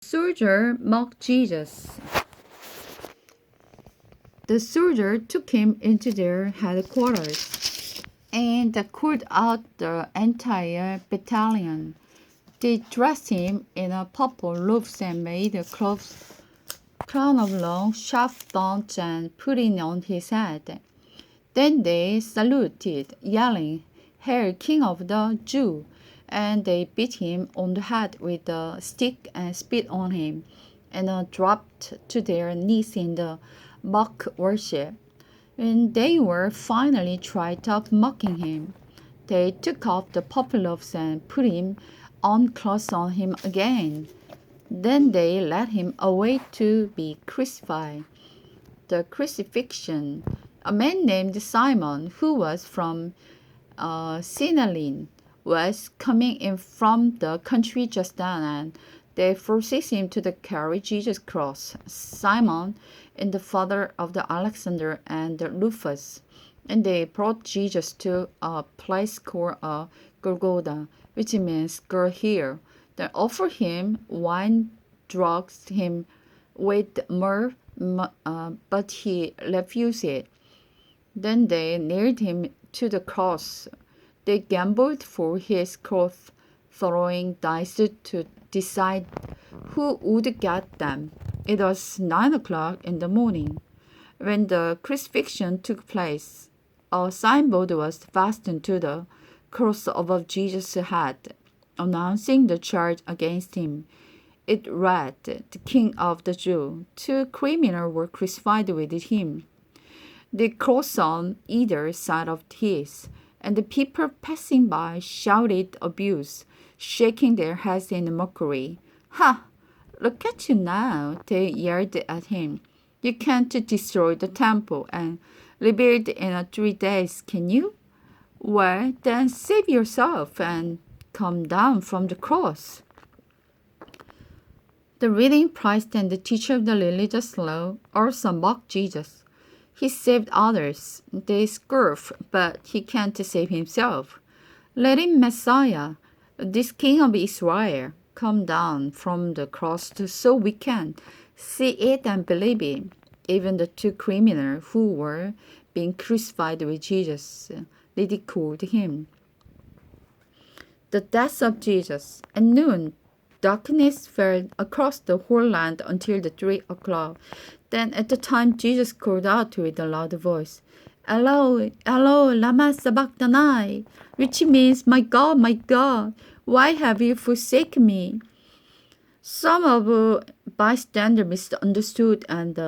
Soldier mocked Jesus. The soldier took him into their headquarters and called out the entire battalion. They dressed him in a purple robes and made a crown of long, sharp thorns and put it on his head. Then they saluted, yelling, "Hail, King of the Jews!" And they beat him on the head with a stick and spit on him, and dropped to their knees in the mock worship. When they were finally tried of mocking him, they took off the purple robes and put him on clothes on him again. Then they led him away to be crucified. The crucifixion. A man named Simon, who was from Sinalin, was coming in from the country just then, and they forced him to carry Jesus' cross. Simon and the father of the Alexander and Rufus, and they brought Jesus to a place called Golgotha, which means "girl here." They offered him wine, drugged him with myrrh, but he refused it. Then they nailed him to the cross. They gambled for his clothes, throwing dice to decide who would get them. It was 9 o'clock in the morning. When the crucifixion took place, a signboard was fastened to the cross above Jesus' head, announcing the charge against him. It read, "The King of the Jews." 2 criminals were crucified with him, the cross on either side of his, and the people passing by shouted abuse, shaking their heads in mockery. "Ha! Look at you now," they yelled at him. "You can't destroy the temple and rebuild in 3 days, can you? Well, then save yourself and come down from the cross." The reading priest and the teacher of the religious law also mocked Jesus. He saved others. They scoff, but he can't save himself. "Let him, Messiah, this King of Israel, come down from the cross so we can see it and believe it." Even the 2 criminals who were being crucified with Jesus ridiculed him. The death of Jesus. At noon, darkness fell across the whole land until the 3 o'clock. Then at the time Jesus called out with a loud voice, "Eloi, Eloi, lama sabachthani," which means, my God, why have you forsaken me?" Some of the bystanders misunderstood and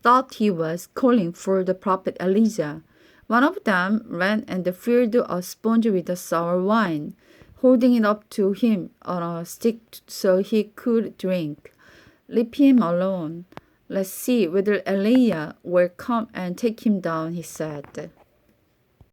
thought he was calling for the prophet Elijah. One of them ran and filled a sponge with sour wine, holding it up to him on a stick so he could drink. "Leave him alone. Let's see whether Elijah will come and take him down," he said.